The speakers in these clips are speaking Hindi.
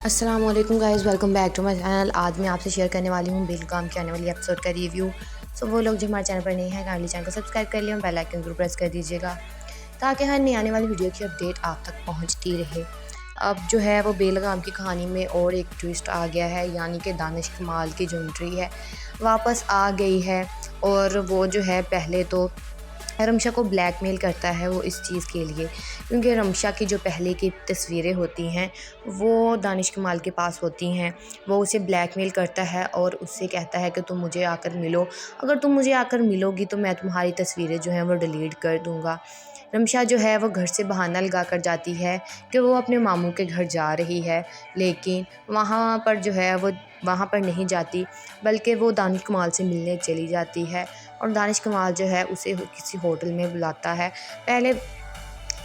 अस्सलाम वालेकुम guys, welcome back to my channel. आज मैं आपसे शेयर करने वाली हूँ बेलगाम के आने वाली एपिसोड का रिव्यू। सो वो लोग जो हमारे चैनल पर नए हैं, काइंडली चैनल को सब्सक्राइब कर लिया, बेल आइकन जरूर प्रेस कर दीजिएगा ताकि हर नई आने वाली वीडियो की अपडेट आप तक पहुँचती रहे। अब जो है वो बेलगाम की कहानी में और एक ट्विस्ट आ गया है, यानी कि दानिश कमाल की जो एंट्री है वापस आ गई है। और वो जो है पहले तो रमशा को ब्लैकमेल करता है वो इस चीज़ के लिए, क्योंकि रमशा की जो पहले की तस्वीरें होती हैं वो दानिश कमाल के पास होती हैं। वो उसे ब्लैकमेल करता है और उससे कहता है कि तुम मुझे आकर मिलो, अगर तुम मुझे आकर मिलोगी तो मैं तुम्हारी तस्वीरें जो हैं वो डिलीट कर दूँगा। रमशा जो है वो घर से बहाना लगा कर जाती है कि वो अपने मामू के घर जा रही है, लेकिन वहाँ पर जो है वो वहाँ पर नहीं जाती, बल्कि वो दानिश कमाल से मिलने चली जाती है। और दानिश कमाल जो है उसे किसी होटल में बुलाता है। पहले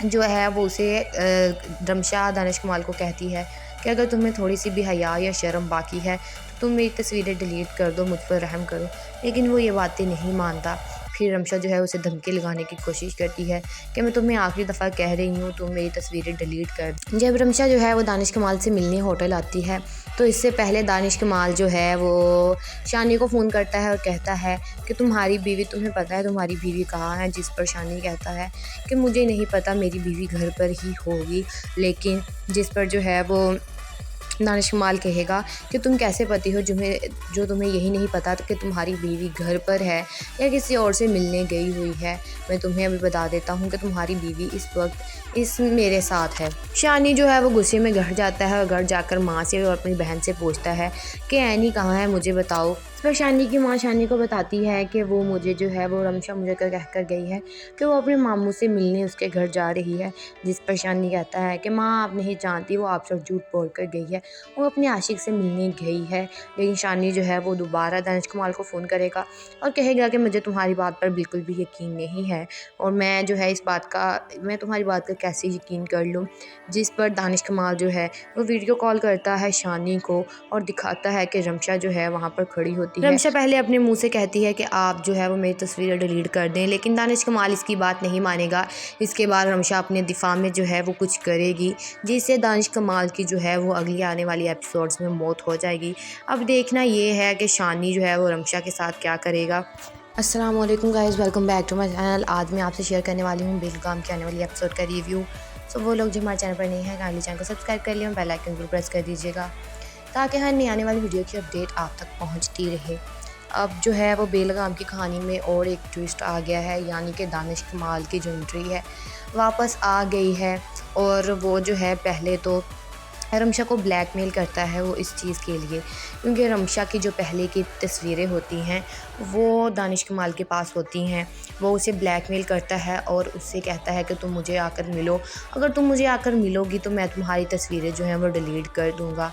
जो है वो उसे रमशा दानिश कमाल को कहती है कि अगर तुम्हें थोड़ी सी भी हया या शर्म बाकी है तो तुम मेरी तस्वीरें डिलीट कर दो, मुझ पर रहम करो। लेकिन वो ये बातें नहीं मानता। फिर रमशा जो है उसे धमकी लगाने की कोशिश करती है कि मैं तुम्हें आखिरी दफ़ा कह रही हूँ, तुम मेरी तस्वीरें डिलीट कर। जब रमशा जो है वो दानिश कमाल से मिलने होटल आती है तो इससे पहले दानिश कमाल जो है वो शानी को फ़ोन करता है और कहता है कि तुम्हारी बीवी, तुम्हें पता है तुम्हारी बीवी कहाँ है। जिस पर शानी कहता है कि मुझे नहीं पता, मेरी बीवी घर पर ही होगी। लेकिन जिस पर जो है वो दानिश कमाल कहेगा कि तुम कैसे पति हो जो तुम्हें यही नहीं पता कि तुम्हारी बीवी घर पर है या किसी और से मिलने गई हुई है। मैं तुम्हें अभी बता देता हूँ कि तुम्हारी बीवी इस वक्त मेरे साथ है। शानी जो है वो गुस्से में घर जाता है और घर जाकर माँ से और अपनी बहन से पूछता है कि ऐनी कहाँ है, मुझे बताओ। इस पर शानी की माँ शानी को बताती है कि वो मुझे जो है वो रमशा मुझे कह कर गई है कि वो अपने मामू से मिलने उसके घर जा रही है। जिस पर शानी कहता है कि माँ आप नहीं जानती, वो आपसे झूठ बोल कर गई है, वो अपने आशिक से मिलने गई है। लेकिन शानी जो है वो दोबारा दानिश कमाल को फ़ोन करेगा और कहेगा कि मुझे तुम्हारी बात पर बिल्कुल भी यकीन नहीं है और मैं जो है मैं तुम्हारी बात का कैसे यकीन कर लूँ। जिस पर दानिश कमाल जो है वो वीडियो कॉल करता है शानी को और दिखाता है कि रमशा जो है वहाँ पर खड़ी होती है। रमशा पहले अपने मुंह से कहती है कि आप जो है वो मेरी तस्वीरें डिलीट कर दें, लेकिन दानिश कमाल इसकी बात नहीं मानेगा। इसके बाद रमशा अपने दिफा में जो है वो कुछ करेगी जिससे दानिश कमाल की जो है वो अगली आने वाली एपिसोड्स में मौत हो जाएगी। अब देखना ये है कि शानी जो है वो रमशा के साथ क्या करेगा। अस्सलाम वालेकुम guys, welcome back to my channel. आज मैं आपसे शेयर करने वाली हूँ बेलगाम के आने वाली एपिसोड का रिव्यू। सो वो लोग जो हमारे चैनल पर नए हैं, काइंडली चैनल को सब्सक्राइब कर लिया, बेल आइकन जरूर प्रेस कर दीजिएगा ताकि हर नई आने वाली वीडियो की अपडेट आप तक पहुँचती रहे। अब जो है वो बेलगाम की कहानी में और एक ट्विस्ट आ गया है, यानी कि दानिश कमाल की जो एंट्री है वापस आ गई है। और वो जो है पहले तो रमशा को ब्लैकमेल करता है वो इस चीज़ के लिए, क्योंकि रमशा की जो पहले की तस्वीरें होती हैं वो दानिश कमाल के पास होती हैं। वो उसे ब्लैकमेल करता है और उससे कहता है कि तुम मुझे आकर मिलो, अगर तुम मुझे आकर मिलोगी तो मैं तुम्हारी तस्वीरें जो हैं वो डिलीट कर दूँगा।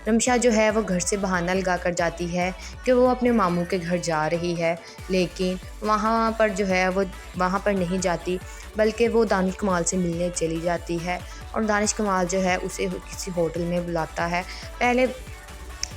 रमशा जो है वो घर से बहाना लगा कर जाती है कि वो अपने मामू के घर जा रही है, लेकिन वहाँ पर जो है वो वहाँ पर नहीं जाती, बल्कि वो दानिश कमाल से मिलने चली जाती है। और दानिश कमाल जो है उसे किसी होटल में बुलाता है। पहले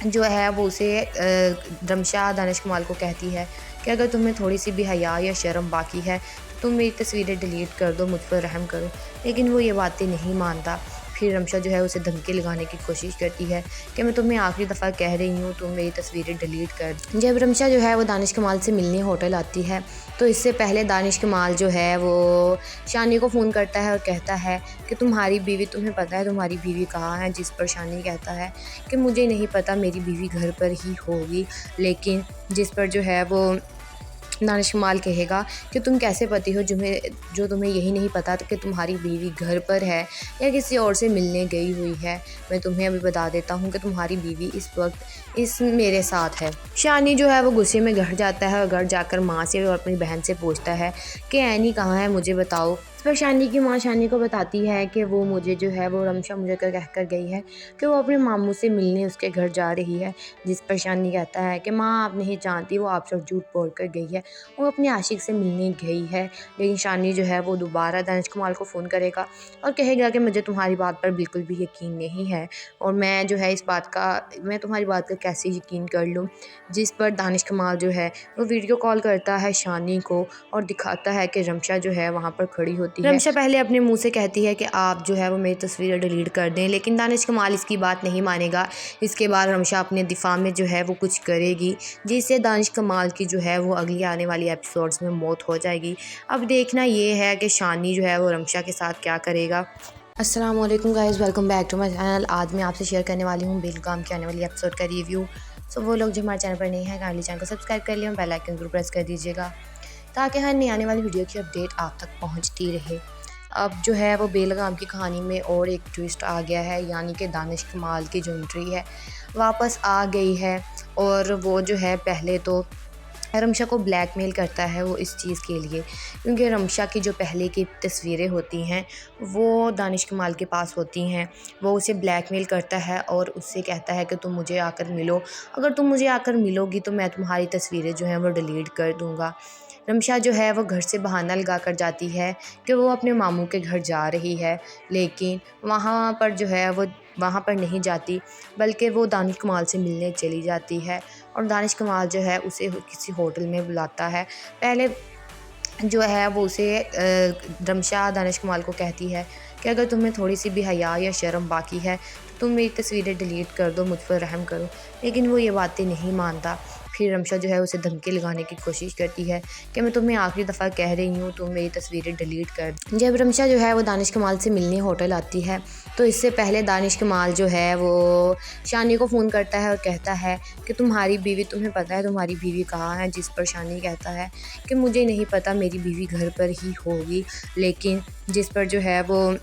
जो है वो उसे रमशा दानिश कमाल को कहती है कि अगर तुम्हें थोड़ी सी भी हया या शर्म बाकी है तो तुम मेरी तस्वीरें डिलीट कर दो, मुझ पर रहम करो। लेकिन वो ये बातें नहीं मानता। फिर रमशा जो है उसे धमकी लगाने की कोशिश करती है कि मैं तुम्हें आखिरी दफ़ा कह रही हूँ, तुम मेरी तस्वीरें डिलीट कर। जब रमशा जो है वो दानिश कमाल से मिलने होटल आती है तो इससे पहले दानिश कमाल जो है वो शानी को फ़ोन करता है और कहता है कि तुम्हारी बीवी, तुम्हें पता है तुम्हारी बीवी कहाँ है। जिस पर शानी कहता है कि मुझे नहीं पता, मेरी बीवी घर पर ही होगी। लेकिन जिस पर जो है वो दानिश कमाल कहेगा कि तुम कैसे पति हो जो तुम्हें यही नहीं पता कि तुम्हारी बीवी घर पर है या किसी और से मिलने गई हुई है। मैं तुम्हें अभी बता देता हूँ कि तुम्हारी बीवी इस वक्त मेरे साथ है। शानी जो है वो गुस्से में घर जाता है और घर जाकर माँ से और अपनी बहन से पूछता है कि ऐनी कहाँ है, मुझे बताओ। इस पर शानी की माँ शानी को बताती है कि वो मुझे जो है वो रमशा मुझे कह कर गई है कि वो अपने मामू से मिलने उसके घर जा रही है। जिस पर शानी कहता है कि माँ आप नहीं जानती, वो आपसे झूठ बोल कर गई है, वो अपने आशिक से मिलने गई है। लेकिन शानी जो है वो दोबारा दानिश कमाल को फ़ोन करेगा और कहेगा कि मुझे तुम्हारी बात पर बिल्कुल भी यकीन नहीं है और मैं जो है मैं तुम्हारी बात का कैसे यकीन कर लूँ। जिस पर दानिश कमाल जो है वो वीडियो कॉल करता है शानी को और दिखाता है कि रमशा जो है वहाँ पर खड़ी होती होती है। रमशा पहले अपने मुंह से कहती है कि आप जो है वो मेरी तस्वीरें डिलीट कर दें, लेकिन दानिश कमाल इसकी बात नहीं मानेगा। इसके बाद रमशा अपने दिफा में जो है वो कुछ करेगी जिससे दानिश कमाल की जो है वो अगली आने वाली एपिसोड्स में मौत हो जाएगी। अब देखना ये है कि शानी जो है वो रमशा के साथ क्या करेगा। अस्सलाम वालेकुम guys, welcome back to my channel. आज मैं आपसे शेयर करने वाली हूँ बेलगाम की आने वाली एपिसोड का रिव्यू। सो वो लोग जो हमारे चैनल पर नहीं है काइंडली चैनल को सब्सक्राइब कर लिया और बेल आइकन जरूर प्रेस कर दीजिएगा ताकि हर नई आने वाली वीडियो की अपडेट आप तक पहुँचती रहे। अब जो है वो बेलगाम की कहानी में और एक ट्विस्ट आ गया है, यानी कि दानिश कमाल की जो एंट्री है वापस आ गई है। और वो जो है पहले तो रमशा को ब्लैकमेल करता है वो इस चीज़ के लिए, क्योंकि रमशा की जो पहले की तस्वीरें होती हैं वो दानिश कमाल के पास होती हैं। वो उसे ब्लैकमेल करता है और उससे कहता है कि तुम मुझे आकर मिलो, अगर तुम मुझे आकर मिलोगी तो मैं तुम्हारी तस्वीरें जो हैं वो डिलीट कर दूँगा। रमशा जो है वो घर से बहाना लगा कर जाती है कि वो अपने मामू के घर जा रही है, लेकिन वहाँ पर जो है वो वहाँ पर नहीं जाती, बल्कि वो दानिश कमाल से मिलने चली जाती है। और दानिश कमाल जो है उसे किसी होटल में बुलाता है। पहले जो है वो उसे रमशा दानिश कमाल को कहती है कि अगर तुम्हें थोड़ी सी भी हया या शर्म बाकी है तो तुम मेरी तस्वीरें डिलीट कर दो, मुझ पर रहम करो। लेकिन वो ये बातें नहीं मानता। फिर रमशा जो है उसे धमकी लगाने की कोशिश करती है कि मैं तुम्हें आखिरी दफ़ा कह रही हूँ तुम मेरी तस्वीरें डिलीट कर। जब रमशा जो है वो दानिश कमाल से मिलने होटल आती है तो इससे पहले दानिश कमाल जो है वो शानी को फ़ोन करता है और कहता है कि तुम्हारी बीवी, तुम्हें पता है तुम्हारी बीवी कहाँ है। जिस पर शानी कहता है कि मुझे नहीं पता, मेरी बीवी घर पर ही होगी। लेकिन जिस पर जो है वो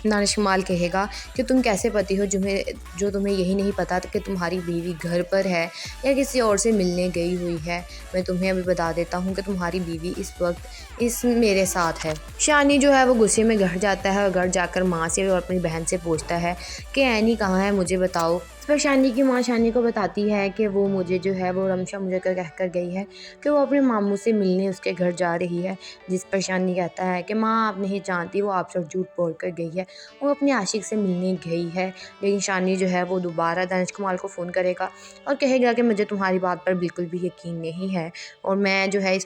दानिश कमाल कहेगा कि तुम कैसे पति हो जो तुम्हें यही नहीं पता कि तुम्हारी बीवी घर पर है या किसी और से मिलने गई हुई है। मैं तुम्हें अभी बता देता हूँ कि तुम्हारी बीवी इस वक्त मेरे साथ है। शानी जो है वो गुस्से में घर जाता है और घर जाकर माँ से और अपनी बहन से पूछता है कि ऐनी कहाँ है, मुझे बताओ। इस पर शानी की माँ शानी को बताती है कि वो मुझे जो है वो रमशा मुझे कह कर गई है कि वो अपने मामू से मिलने उसके घर जा रही है। जिस पर शानी कहता है कि माँ आप नहीं जानती, वो आपसे झूठ बोल कर गई है, वो अपने आशिक से मिलने गई है। लेकिन शानी जो है वो दोबारा दानिश कमाल को फ़ोन करेगा और कहेगा कि मुझे तुम्हारी बात पर बिल्कुल भी यकीन नहीं है और मैं जो है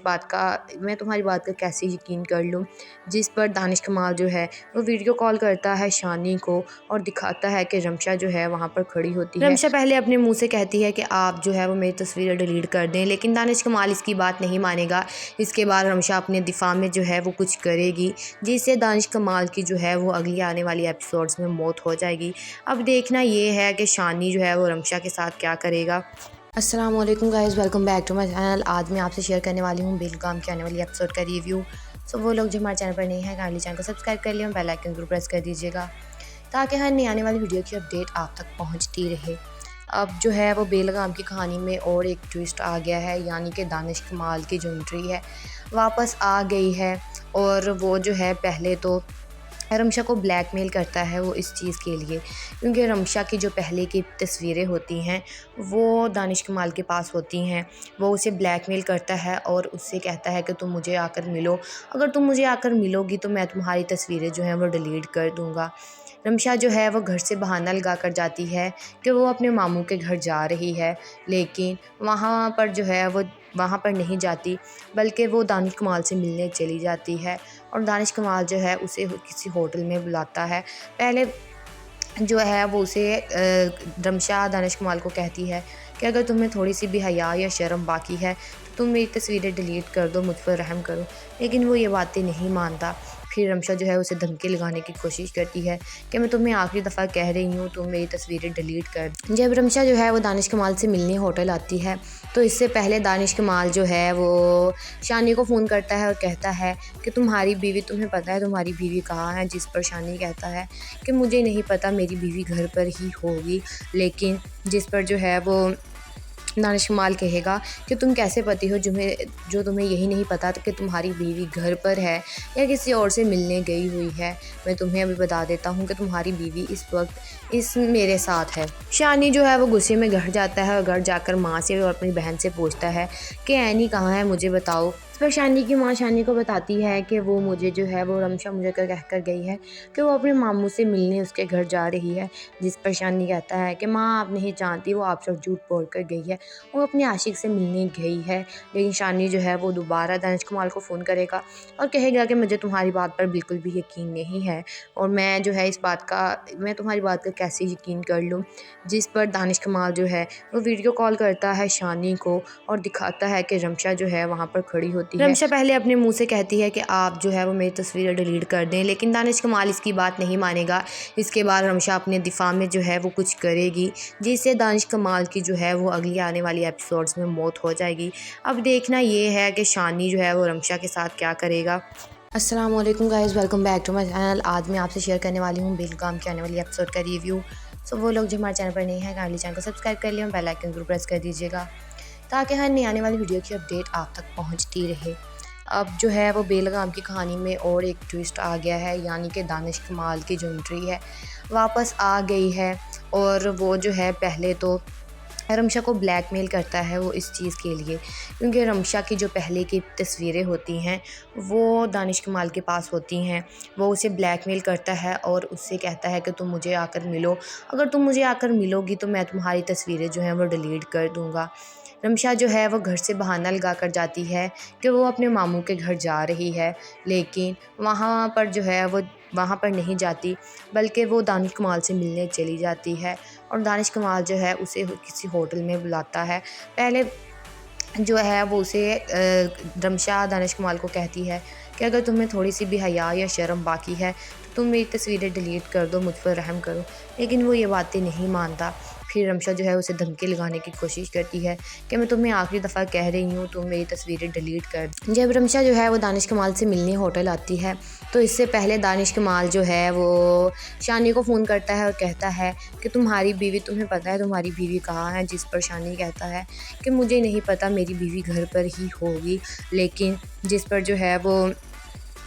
मैं तुम्हारी बात का कैसे यकीन कर लूँ। जिस पर दानिश कमाल जो है वो वीडियो कॉल करता है शानी को और दिखाता है कि रमशा जो है वहाँ पर खड़ी होती है। रमशा पहले अपने मुंह से कहती है कि आप जो है वो मेरी तस्वीरें डिलीट कर दें, लेकिन दानिश कमाल इसकी बात नहीं मानेगा। इसके बाद रमशा अपने दिफा में जो है वो कुछ करेगी जिससे दानिश कमाल की जो है वो अगली आने वाली एपिसोड्स में मौत हो जाएगी। अब देखना ये है कि शानी जो है वो रमशा के साथ क्या करेगा। अस्सलाम वालेकुम guys, welcome back to my channel. आज मैं आपसे शेयर करने वाली हूँ बेलगाम की आने वाली एपिसोड का रिव्यू। सो वो लोग जो हमारे चैनल पर नहीं है काइंडली चैनल को सब्सक्राइब कर लिया और बेल आइकन जरूर प्रेस कर दीजिएगा ताकि हर नई आने वाली वीडियो की अपडेट आप तक पहुँचती रहे। अब जो है वो बेलगाम की कहानी में और एक ट्विस्ट आ गया है, यानी कि दानिश कमाल की जो एंट्री है वापस आ गई है। और वो जो है पहले तो रमशा को ब्लैकमेल करता है वो इस चीज़ के लिए, क्योंकि रमशा की जो पहले की तस्वीरें होती हैं वो दानिश कमाल के पास होती हैं। वो उसे ब्लैकमेल करता है और उससे कहता है कि तुम मुझे आकर मिलो, अगर तुम मुझे आकर मिलोगी तो मैं तुम्हारी तस्वीरें जो हैं वो डिलीट कर दूँगा। रमशा जो है वो घर से बहाना लगा कर जाती है कि वो अपने मामू के घर जा रही है, लेकिन वहाँ पर जो है वो वहाँ पर नहीं जाती, बल्कि वो दानिश कमाल से मिलने चली जाती है। और दानिश कमाल जो है उसे किसी होटल में बुलाता है। पहले जो है वो उसे रमशा दानिश कमाल को कहती है कि अगर तुम्हें थोड़ी सी भी हया या शर्म बाकी है तो तुम मेरी तस्वीरें डिलीट कर दो, मुझ पर रहम करो। लेकिन वो ये बातें नहीं मानता। फिर रमशा जो है उसे धमकी लगाने की कोशिश करती है कि मैं तुम्हें आखिरी दफ़ा कह रही हूँ तुम मेरी तस्वीरें डिलीट कर। जब रमशा जो है वो दानिश कमाल से मिलने होटल आती है तो इससे पहले दानिश कमाल जो है वो शानी को फ़ोन करता है और कहता है कि तुम्हारी बीवी, तुम्हें पता है तुम्हारी बीवी कहाँ है। जिस पर शानी कहता है कि मुझे नहीं पता, मेरी बीवी घर पर ही होगी। लेकिन जिस पर जो है वो दानिश कमाल कहेगा कि तुम कैसे पति हो जो तुम्हें यही नहीं पता कि तुम्हारी बीवी घर पर है या किसी और से मिलने गई हुई है। मैं तुम्हें अभी बता देता हूँ कि तुम्हारी बीवी इस वक्त मेरे साथ है। शानी जो है वो गुस्से में घर जाता है और घर जाकर माँ से और अपनी बहन से पूछता है कि ऐनी कहाँ है, मुझे बताओ। इस पर शानी की माँ शानी को बताती है कि वो मुझे जो है वो रमशा मुझे कह कर गई है कि वो अपने मामू से मिलने उसके घर जा रही है। जिस पर शानी कहता है कि माँ आप नहीं जानती, वो आप सब झूठ बोल कर गई है, वो अपने आशिक से मिलने गई है। लेकिन शानी जो है वो दोबारा दानिश कमाल को फ़ोन करेगा और कहेगा कि मुझे तुम्हारी बात पर बिल्कुल भी यकीन नहीं है और मैं जो है मैं तुम्हारी बात का कैसे यकीन कर लूँ। जिस पर दानिश कमाल जो है वो वीडियो कॉल करता है शानी को और दिखाता है कि रमशा जो है वहाँ पर खड़ी होती है। रमशा पहले अपने मुंह से कहती है कि आप जो है वो मेरी तस्वीरें डिलीट कर दें, लेकिन दानिश कमाल इसकी बात नहीं मानेगा। इसके बाद रमशा अपने दिफा में जो है वो कुछ करेगी जिससे दानिश कमाल की जो है वो अगली आने वाली एपिसोड्स में मौत हो जाएगी। अब देखना ये है कि शानी जो है वो रमशा के साथ क्या करेगा। अस्सलाम वालेकुम guys, welcome back to my channel. आज मैं आपसे शेयर करने वाली हूँ बेलगाम की आने वाली एपिसोड का रिव्यू। सो वो लोग जो हमारे चैनल पर नहीं है काइंडली चैनल को सब्सक्राइब कर लिया, बेल आइकन जरूर प्रेस कर दीजिएगा ताकि हर नई आने वाली वीडियो की अपडेट आप तक पहुंचती रहे। अब जो है वो बेलगाम की कहानी में और एक ट्विस्ट आ गया है, यानी कि दानिश कमाल की जो एंट्री है वापस आ गई है। और वो जो है पहले तो रमशा को ब्लैकमेल करता है वो इस चीज़ के लिए, क्योंकि रमशा की जो पहले की तस्वीरें होती हैं वो दानिश कमाल के पास होती हैं। वो उसे ब्लैकमेल करता है और उससे कहता है कि तुम मुझे आकर मिलो, अगर तुम मुझे आकर मिलोगी तो मैं तुम्हारी तस्वीरें जो हैं वो डिलीट कर दूँगा। रमशा जो है वो घर से बहाना लगा कर जाती है कि वो अपने मामू के घर जा रही है, लेकिन वहाँ पर जो है वो वहाँ पर नहीं जाती, बल्कि वो दानिश कमाल से मिलने चली जाती है। और दानिश कमाल जो है उसे किसी होटल में बुलाता है। पहले जो है वो उसे रमशा दानिश कमाल को कहती है कि अगर तुम्हें थोड़ी सी भी हया या शर्म बाकी है तो तुम मेरी तस्वीरें डिलीट कर दो, मुझ पर रहम करो। लेकिन वो ये बातें नहीं मानता। फिर रमशा जो है उसे धमकी लगाने की कोशिश करती है कि मैं तुम्हें आखिरी दफ़ा कह रही हूँ, तुम मेरी तस्वीरें डिलीट कर दो। जब रमशा जो है वो दानिश कमाल से मिलने होटल आती है तो इससे पहले दानिश कमाल जो है वो शानी को फ़ोन करता है और कहता है कि तुम्हारी बीवी, तुम्हें पता है तुम्हारी बीवी कहाँ है। जिस पर शानी कहता है कि मुझे नहीं पता, मेरी बीवी घर पर ही होगी। लेकिन जिस पर जो है वो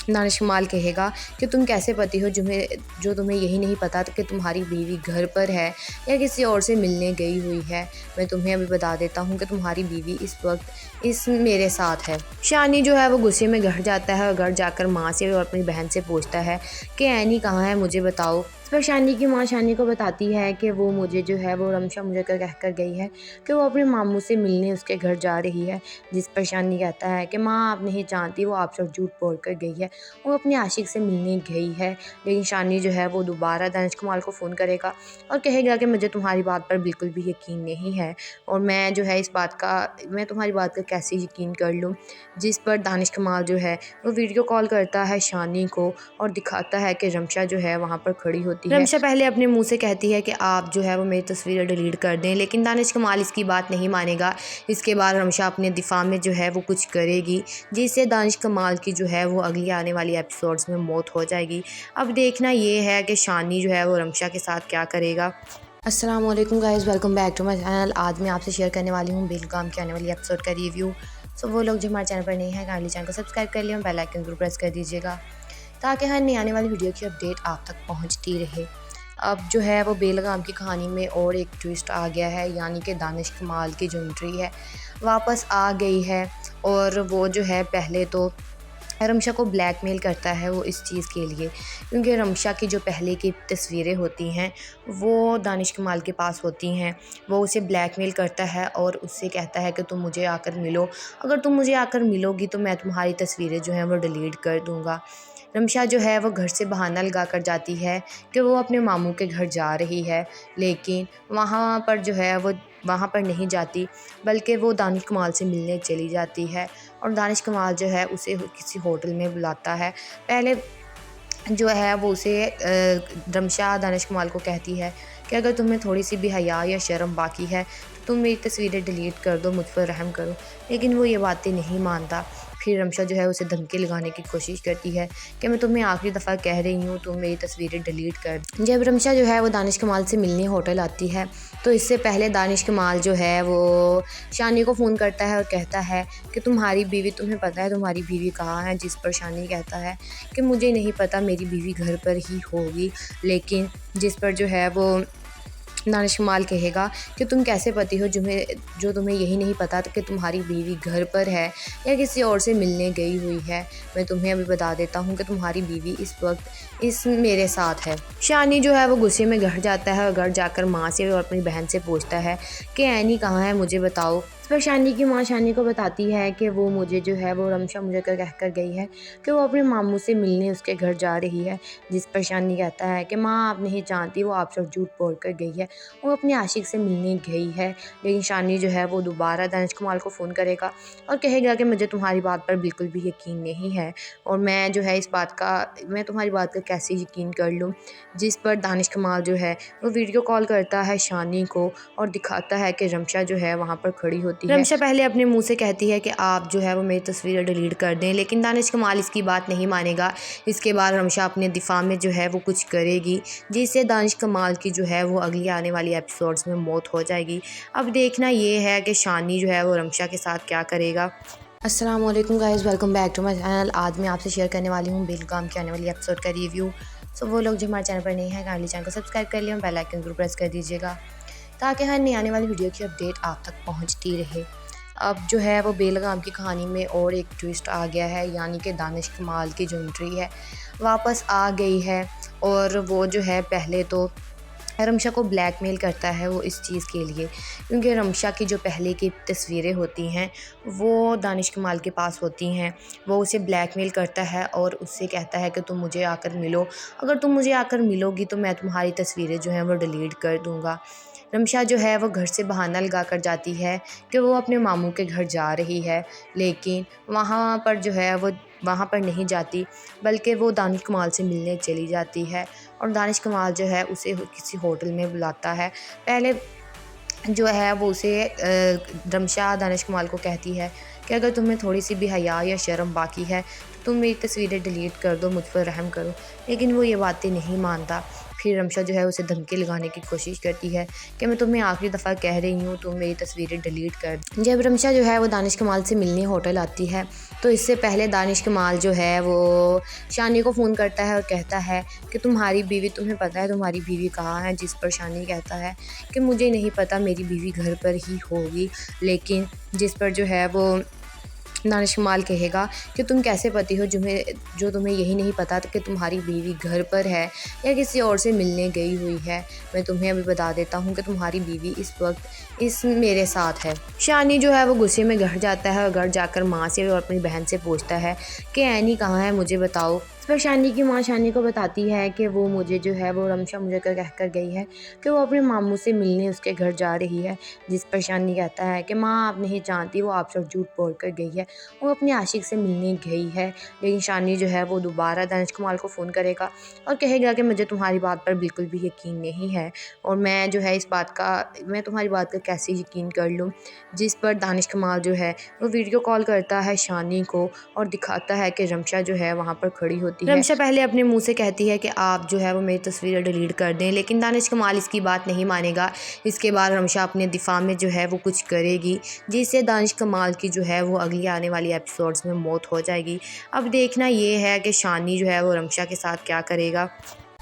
दानिश कमाल कहेगा कि तुम कैसे पति हो जो तुम्हें यही नहीं पता कि तुम्हारी बीवी घर पर है या किसी और से मिलने गई हुई है। मैं तुम्हें अभी बता देता हूँ कि तुम्हारी बीवी इस वक्त मेरे साथ है। शानी जो है वो गुस्से में घर जाता है और घर जाकर माँ से और अपनी बहन से पूछता है कि ऐनी कहाँ है, मुझे बताओ। इस पर शानी की माँ शानी को बताती है कि वो मुझे जो है वो रमशा मुझे कह कर गई है कि वो अपने मामू से मिलने उसके घर जा रही है। जिस पर शानी कहता है कि माँ आप नहीं जानती, वो आप सब झूठ बोल कर गई है, वो अपने आशिक से मिलने गई है। लेकिन शानी जो है वो दोबारा दानिश कमाल को फ़ोन करेगा और कहेगा कि मुझे तुम्हारी बात पर बिल्कुल भी यकीन नहीं है और मैं जो है मैं तुम्हारी बात का कैसे यकीन कर लूँ। जिस पर दानिश कमाल जो है वो वीडियो कॉल करता है शानी को और दिखाता है कि रमशा जो है वहाँ पर खड़ी होती है। रमशा पहले अपने मुंह से कहती है कि आप जो है वो मेरी तस्वीरें डिलीट कर दें, लेकिन दानिश कमाल इसकी बात नहीं मानेगा। इसके बाद रमशा अपने दिफा में जो है वो कुछ करेगी जिससे दानिश कमाल की जो है वो अगली आने वाली एपिसोड्स में मौत हो जाएगी। अब देखना ये है कि शानी जो है वो रमशा के साथ क्या करेगा। अस्सलाम वालेकुम guys, welcome back to my channel. आज मैं आपसे शेयर करने वाली हूँ बेलगाम की आने वाली एपिसोड का रिव्यू। सो वो लोग जो हमारे चैनल पर नहीं है काइंडली चैनल को सब्सक्राइब कर लिया, बेल आइकन जरूर प्रेस कर दीजिएगा ताकि हर नई आने वाली वीडियो की अपडेट आप तक पहुँचती रहे। अब जो है वो बेलगाम की कहानी में और एक ट्विस्ट आ गया है, यानी कि दानिश कमाल की जो एंट्री है वापस आ गई है। और वो जो है पहले तो रमशा को ब्लैकमेल करता है वो इस चीज़ के लिए, क्योंकि रमशा की जो पहले की तस्वीरें होती हैं वो दानिश कमाल के पास होती हैं। वो उसे ब्लैकमेल करता है और उससे कहता है कि तुम मुझे आकर मिलो, अगर तुम मुझे आकर मिलोगी तो मैं तुम्हारी तस्वीरें जो हैं वो डिलीट कर दूँगा। रमशा जो है वो घर से बहाना लगा कर जाती है कि वो अपने मामू के घर जा रही है, लेकिन वहाँ पर जो है वो वहाँ पर नहीं जाती, बल्कि वो दानिश कमाल से मिलने चली जाती है। और दानिश कमाल जो है उसे किसी होटल में बुलाता है। पहले जो है वो उसे रमशा दानिश कमाल को कहती है कि अगर तुम्हें थोड़ी सी भी हया या शर्म बाकी है तो तुम मेरी तस्वीरें डिलीट कर दो, मुझ पर रहम करो। लेकिन वो ये बातें नहीं मानता। फिर रमशा जो है उसे धमकी लगाने की कोशिश करती है कि मैं तुम्हें आखिरी दफ़ा कह रही हूँ, तुम मेरी तस्वीरें डिलीट कर दो। जब रमशा जो है वो दानिश कमाल से मिलने होटल आती है तो इससे पहले दानिश कमाल जो है वो शानी को फ़ोन करता है और कहता है कि तुम्हारी बीवी, तुम्हें पता है तुम्हारी बीवी कहाँ है। जिस पर शानी कहता है कि मुझे नहीं पता, मेरी बीवी घर पर ही होगी। लेकिन जिस पर जो है वो दानिश कमाल कहेगा कि तुम कैसे पति हो जो तुम्हें यही नहीं पता कि तुम्हारी बीवी घर पर है या किसी और से मिलने गई हुई है। मैं तुम्हें अभी बता देता हूँ कि तुम्हारी बीवी इस वक्त मेरे साथ है। शानी जो है वो गुस्से में घर जाता है और घर जाकर माँ से और अपनी बहन से पूछता है कि ऐनी कहाँ है, मुझे बताओ। इस पर शानी की माँ शानी को बताती है कि वो मुझे जो है वो रमशा मुझे कह कर गई है कि वो अपने मामू से मिलने उसके घर जा रही है। जिस पर शानी कहता है कि माँ आप नहीं जानती, वो आपसे झूठ बोल कर गई है, वो अपने आशिक से मिलने गई है। लेकिन शानी जो है वो दोबारा दानिश कमाल को फ़ोन करेगा और कहेगा कि मुझे तुम्हारी बात पर बिल्कुल भी यकीन नहीं है और मैं जो है मैं तुम्हारी बात का कैसे यकीन कर लूँ। जिस पर दानिश कमाल जो है वो वीडियो कॉल करता है शानी को और दिखाता है कि रमशा जो है वहाँ पर खड़ी होती है। रमशा पहले अपने मुंह से कहती है कि आप जो है वो मेरी तस्वीरें डिलीट कर दें, लेकिन दानिश कमाल इसकी बात नहीं मानेगा। इसके बाद रमशा अपने दिफा में जो है वो कुछ करेगी जिससे दानिश कमाल की जो है वो अगली आने वाली एपिसोड्स में मौत हो जाएगी। अब देखना ये है कि शानी जो है वो रमशा के साथ क्या करेगा। अस्सलाम वालेकुम guys, welcome back to my channel. आज मैं आपसे शेयर करने वाली हूँ बेलगाम की आने वाली एपिसोड का रिव्यू। सो वो लोग जो हमारे चैनल पर नहीं है काइंडली चैनल को सब्सक्राइब कर लिया, बेल आइकन जरूर प्रेस कर दीजिएगा ताकि हर नई आने वाली वीडियो की अपडेट आप तक पहुँचती रहे। अब जो है वो बेलगाम की कहानी में और एक ट्विस्ट आ गया है, यानी कि दानिश कमाल की जो एंट्री है वापस आ गई है और वो जो है पहले तो रमशा को ब्लैकमेल करता है वो इस चीज़ के लिए, क्योंकि रमशा की जो पहले की तस्वीरें होती हैं वो दानिश कमाल के पास होती हैं। वो उसे ब्लैकमेल करता है और उससे कहता है कि तुम मुझे आकर मिलो, अगर तुम मुझे आकर मिलोगी तो मैं तुम्हारी तस्वीरें जो हैं वो डिलीट कर दूँगा। रमशा जो है वो घर से बहाना लगा कर जाती है कि वो अपने मामू के घर जा रही है, लेकिन वहाँ पर जो है वो वहाँ पर नहीं जाती, बल्कि वो दानिश कमाल से मिलने चली जाती है और दानिश कमाल जो है उसे किसी होटल में बुलाता है। पहले जो है वो उसे रमशा दानिश कमाल को कहती है कि अगर तुम्हें थोड़ी सी भी हया या शर्म बाकी है तो तुम मेरी तस्वीरें डिलीट कर दो, मुझ पर रहम करो। लेकिन वो ये बातें नहीं मानता। फिर रमशा जो है उसे धमकी लगाने की कोशिश करती है कि मैं तुम्हें आखिरी दफ़ा कह रही हूँ, तुम मेरी तस्वीरें डिलीट कर। जब रमशा जो है वो दानिश कमाल से मिलने होटल आती है तो इससे पहले दानिश कमाल जो है वो शानी को फ़ोन करता है और कहता है कि तुम्हारी बीवी, तुम्हें पता है तुम्हारी बीवी कहाँ है। जिस पर शानी कहता है कि मुझे नहीं पता, मेरी बीवी घर पर ही होगी। लेकिन जिस पर जो है वो दानिश कमाल कहेगा कि तुम कैसे पति हो जो तुम्हें यही नहीं पता कि तुम्हारी बीवी घर पर है या किसी और से मिलने गई हुई है। मैं तुम्हें अभी बता देता हूँ कि तुम्हारी बीवी इस वक्त मेरे साथ है। शानी जो है वो गुस्से में घर जाता है और घर जाकर माँ से और अपनी बहन से पूछता है कि ऐनी कहाँ है, मुझे बताओ। इस पर शानी की माँ शानी को बताती है कि वो मुझे जो है वो रमशा मुझे कह कर गई है कि वो अपने मामू से मिलने उसके घर जा रही है। जिस पर शानी कहता है कि माँ आप नहीं जानती, वो आपसे झूठ बोल कर गई है, वो अपने आशिक से मिलने गई है। लेकिन शानी जो है वो दोबारा दानिश कमाल को फ़ोन करेगा और कहेगा कि मुझे तुम्हारी बात पर बिल्कुल भी यकीन नहीं है और मैं जो है मैं तुम्हारी बात का कैसे यकीन कर लूँ। जिस पर दानिश कमाल जो है वो वीडियो कॉल करता है शानी को और दिखाता है कि रमशा जो है वहाँ पर खड़ी होती है। रमशा पहले अपने मुंह से कहती है कि आप जो है वो मेरी तस्वीरें डिलीट कर दें, लेकिन दानिश कमाल इसकी बात नहीं मानेगा। इसके बाद रमशा अपने दिफा में जो है वो कुछ करेगी जिससे दानिश कमाल की जो है वो अगली आने वाली एपिसोड्स में मौत हो जाएगी। अब देखना ये है कि शानी जो है वो रमशा के साथ क्या करेगा।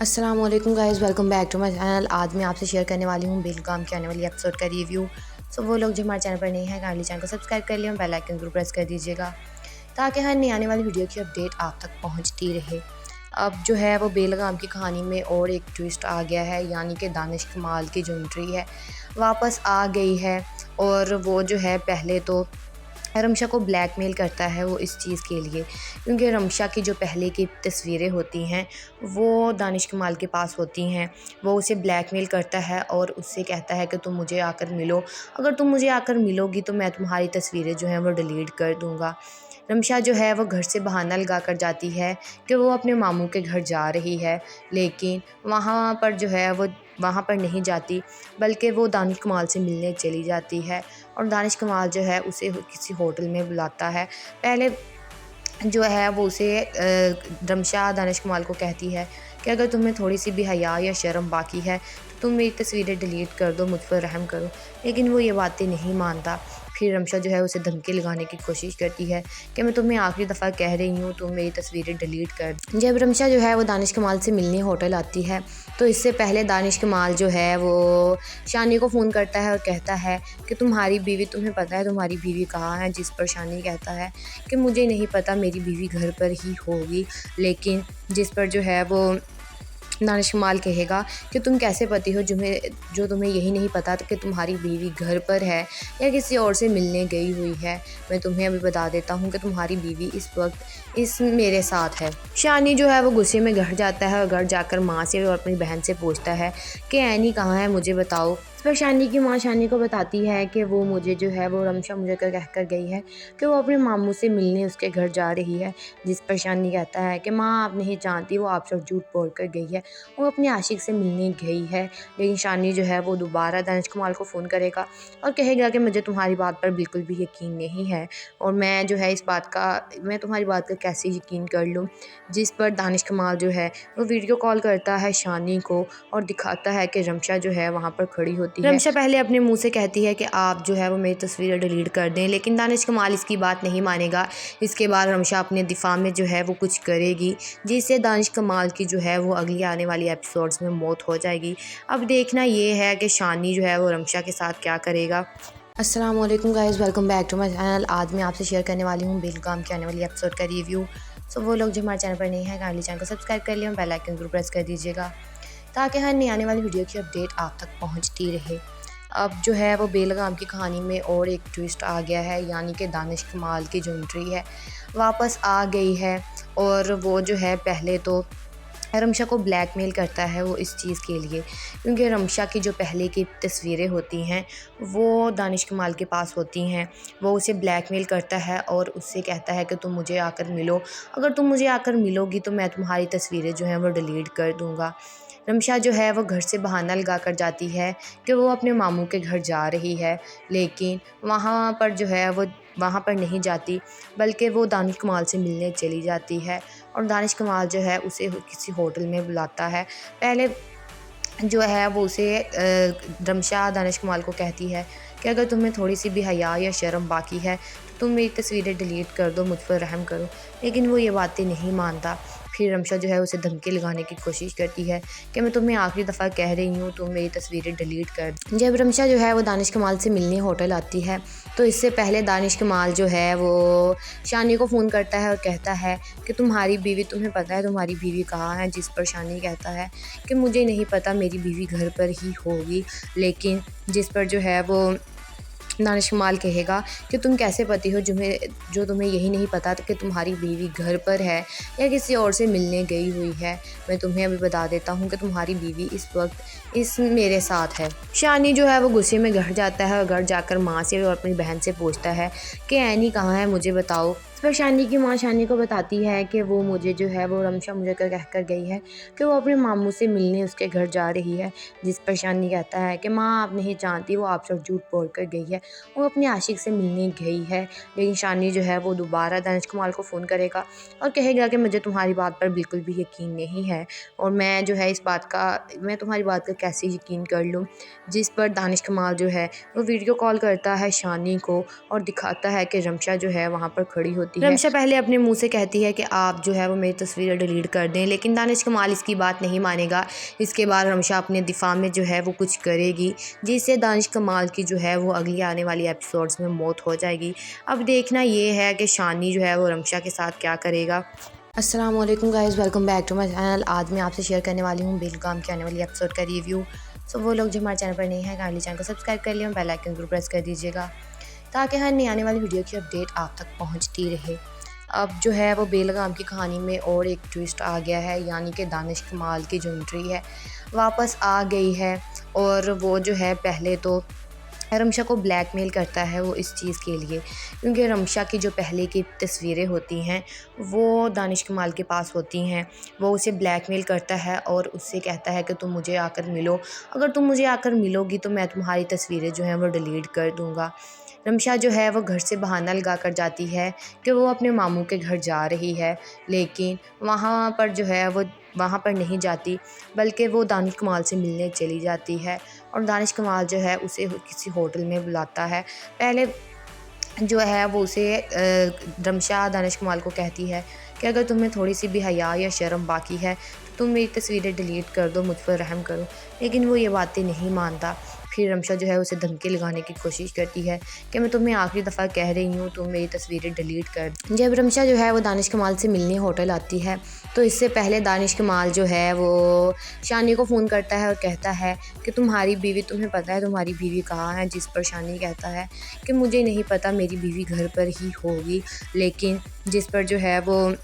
अस्सलाम वालेकुम guys, welcome back to my channel. आज मैं आपसे शेयर करने वाली हूँ बेलगाम की आने वाली एपिसोड का रिव्यू। सो वो लोग जो हमारे चैनल पर नहीं है काइंडली चैनल को सब्सक्राइब कर लिया, बेल आइकन जरूर प्रेस कर दीजिएगा ताकि हर नई आने वाली वीडियो की अपडेट आप तक पहुँचती रहे। अब जो है वो बेलगाम की कहानी में और एक ट्विस्ट आ गया है, यानी कि दानिश कमाल की जो एंट्री है वापस आ गई है और वो जो है पहले तो रमशा को ब्लैकमेल करता है वो इस चीज़ के लिए, क्योंकि रमशा की जो पहले की तस्वीरें होती हैं वो दानिश कमाल के पास होती हैं। वो उसे ब्लैकमेल करता है और उससे कहता है कि तुम मुझे आकर मिलो, अगर तुम मुझे आकर मिलोगी तो मैं तुम्हारी तस्वीरें जो हैं वो डिलीट कर दूँगा। रमशा जो है वो घर से बहाना लगा कर जाती है कि वो अपने मामू के घर जा रही है, लेकिन वहाँ पर जो है वो वहाँ पर नहीं जाती, बल्कि वो दानिश कमाल से मिलने चली जाती है और दानिश कमाल जो है उसे किसी होटल में बुलाता है। पहले जो है वो उसे रमशा दानिश कमाल को कहती है कि अगर तुम्हें थोड़ी सी भी हया या शर्म बाकी है तो तुम मेरी तस्वीरें डिलीट कर दो, मुझ पर रहम करो। लेकिन वो ये बातें नहीं मानता। फिर रमशा जो है उसे धमकी लगाने की कोशिश करती है कि मैं तुम्हें आखिरी दफ़ा कह रही हूँ, तुम मेरी तस्वीरें डिलीट कर। जब रमशा जो है वो दानिश कमाल से मिलने होटल आती है तो इससे पहले दानिश कमाल जो है वो शानी को फ़ोन करता है और कहता है कि तुम्हारी बीवी, तुम्हें पता है तुम्हारी बीवी कहाँ है। जिस पर शानी कहता है कि मुझे नहीं पता, मेरी बीवी घर पर ही होगी। लेकिन जिस पर जो है वो दानिश कमाल कहेगा कि तुम कैसे पति हो जो तुम्हें यही नहीं पता कि तुम्हारी बीवी घर पर है या किसी और से मिलने गई हुई है। मैं तुम्हें अभी बता देता हूँ कि तुम्हारी बीवी इस वक्त मेरे साथ है। शानी जो है वो गुस्से में घर जाता है और घर जाकर माँ से और अपनी बहन से पूछता है कि ऐनी कहाँ है, मुझे बताओ। इस पर शानी की माँ शानी को बताती है कि वो मुझे जो है वो रमशा मुझे कह कर गई है कि वो अपने मामू से मिलने उसके घर जा रही है। जिस पर शानी कहता है कि माँ आप नहीं जानती, वो आपसे झूठ बोल कर गई है, वो अपने आशिक से मिलने गई है। लेकिन शानी जो है वो दोबारा दानिश कमाल को फ़ोन करेगा और कहेगा कि मुझे तुम्हारी बात पर बिल्कुल भी यकीन नहीं है और मैं जो है मैं तुम्हारी बात का कैसे यकीन कर लूँ। जिस पर दानिश कमाल जो है वो वीडियो कॉल करता है शानी को और दिखाता है कि रमशा जो है वहाँ पर खड़ी होती है। रमशा पहले अपने मुंह से कहती है कि आप जो है वो मेरी तस्वीरें डिलीट कर दें, लेकिन दानिश कमाल इसकी बात नहीं मानेगा। इसके बाद रमशा अपने दिफा में जो है वो कुछ करेगी जिससे दानिश कमाल की जो है वो अगली आने वाली एपिसोड्स में मौत हो जाएगी। अब देखना ये है कि शानी जो है वो रमशा के साथ क्या करेगा। अस्सलाम वालेकुम guys, welcome back to my channel. आज मैं आपसे शेयर करने वाली हूँ बेलगाम की आने वाली एपिसोड का रिव्यू। सो वो लोग जो हमारे चैनल पर नहीं है काइंडली चैनल को सब्सक्राइब कर लिया और बेल आइकन जरूर प्रेस कर दीजिएगा ताकि हर नई आने वाली वीडियो की अपडेट आप तक पहुँचती रहे। अब जो है वो बेलगाम की कहानी में और एक ट्विस्ट आ गया है, यानी कि दानिश कमाल की जो एंट्री है वापस आ गई है और वो जो है पहले तो रमशा को ब्लैकमेल करता है वो इस चीज़ के लिए, क्योंकि रमशा की जो पहले की तस्वीरें होती हैं वो दानिश कमाल के पास होती हैं। वो उसे ब्लैकमेल करता है और उससे कहता है कि तुम मुझे आकर मिलो, अगर तुम मुझे आकर मिलोगी तो मैं तुम्हारी तस्वीरें जो हैं वो डिलीट कर दूँगा। रमशा जो है वो घर से बहाना लगा कर जाती है कि वो अपने मामू के घर जा रही है, लेकिन वहाँ पर जो है वो वहाँ पर नहीं जाती बल्कि वो दानिश कमाल से मिलने चली जाती है और दानिश कमाल जो है उसे किसी होटल में बुलाता है। पहले जो है वो उसे रमशा दानिश कमाल को कहती है कि अगर तुम्हें थोड़ी सी भी हया या शर्म बाकी है तो तुम मेरी तस्वीरें डिलीट कर दो, मुझ पर रहम करो। लेकिन वो ये बातें नहीं मानता। फिर रमशा जो है उसे धमकी लगाने की कोशिश करती है कि मैं तुम्हें आखिरी दफ़ा कह रही हूँ, तुम मेरी तस्वीरें डिलीट कर। जब रमशा जो है वो दानिश कमाल से मिलने होटल आती है तो इससे पहले दानिश कमाल जो है वो शानी को फ़ोन करता है और कहता है कि तुम्हारी बीवी, तुम्हें पता है तुम्हारी बीवी कहाँ है। जिस पर शानी कहता है कि मुझे नहीं पता, मेरी बीवी घर पर ही होगी। लेकिन जिस पर जो है वो दानिश कमाल कहेगा कि तुम कैसे पति हो जो तुम्हें यही नहीं पता कि तुम्हारी बीवी घर पर है या किसी और से मिलने गई हुई है। मैं तुम्हें अभी बता देता हूँ कि तुम्हारी बीवी इस वक्त मेरे साथ है। शानी जो है वो गुस्से में घर जाता है और घर जाकर माँ से और अपनी बहन से पूछता है कि ऐनी कहाँ है, मुझे बताओ। इस पर शानी की माँ शानी को बताती है कि वो मुझे जो है वो रमशा मुझे कह कर गई है कि वो अपने मामू से मिलने उसके घर जा रही है। जिस पर शानी कहता है कि माँ आप नहीं जानती, वो आपसे झूठ बोल कर गई है, वो अपने आशिक से मिलने गई है। लेकिन शानी जो है वो दोबारा दानिश कमाल को फ़ोन करेगा और कहेगा कि मुझे तुम्हारी बात पर बिल्कुल भी यकीन नहीं है और मैं जो है मैं तुम्हारी बात का कैसे यकीन कर लूँ। जिस पर दानिश कमाल जो है वो वीडियो कॉल करता है शानी को और दिखाता है कि रमशा जो है वहाँ पर खड़ी होती है। रमशा पहले अपने मुंह से कहती है कि आप जो है वो मेरी तस्वीरें डिलीट कर दें, लेकिन दानिश कमाल इसकी बात नहीं मानेगा। इसके बाद रमशा अपने दिफा में जो है वो कुछ करेगी जिससे दानिश कमाल की जो है वो अगली आने वाली एपिसोड्स में मौत हो जाएगी। अब देखना ये है कि शानी जो है वो रमशा के साथ क्या करेगा। अस्सलाम वालेकुम guys, welcome back to my channel. आज मैं आपसे शेयर करने वाली हूँ बेलगाम की आने वाली एपिसोड का रिव्यू। सो वो लोग जो हमारे चैनल पर नहीं है काइंडली चैनल को सब्सक्राइब कर लिया और बेल आइकन जरूर प्रेस कर दीजिएगा ताकि हर नई आने वाली वीडियो की अपडेट आप तक पहुँचती रहे। अब जो है वो बेलगाम की कहानी में और एक ट्विस्ट आ गया है, यानी कि दानिश कमाल की जो एंट्री है वापस आ गई है और वो जो है पहले तो रमशा को ब्लैकमेल करता है वो इस चीज़ के लिए, क्योंकि रमशा की जो पहले की तस्वीरें होती हैं वो दानिश कमाल के पास होती हैं। वो उसे ब्लैकमेल करता है और उससे कहता है कि तुम मुझे आकर मिलो, अगर तुम मुझे आकर मिलोगी तो मैं तुम्हारी तस्वीरें जो हैं वो डिलीट कर दूँगा। रमशा जो है वो घर से बहाना लगा कर जाती है कि वो अपने मामू के घर जा रही है, लेकिन वहाँ पर जो है वो वहाँ पर नहीं जाती बल्कि वो दानिश कमाल से मिलने चली जाती है और दानिश कमाल जो है उसे किसी होटल में बुलाता है। पहले जो है वो उसे रमशा दानिश कमाल को कहती है कि अगर तुम्हें थोड़ी सी भी हया या शर्म बाकी है तो तुम मेरी तस्वीरें डिलीट कर दो, मुझ पर रहम करो। लेकिन वो ये बातें नहीं मानता। फिर रमशा जो है उसे धमकी लगाने की कोशिश करती है कि मैं तुम्हें आखिरी दफ़ा कह रही हूँ, तुम मेरी तस्वीरें डिलीट कर दो। जब रमशा जो है वो दानिश कमाल से मिलने होटल आती है तो इससे पहले दानिश कमाल जो है वो शानी को फ़ोन करता है और कहता है कि तुम्हारी बीवी, तुम्हें पता है तुम्हारी बीवी कहाँ है। जिस पर शानी कहता है कि मुझे नहीं पता, मेरी बीवी घर पर ही होगी। लेकिन जिस पर जो है वो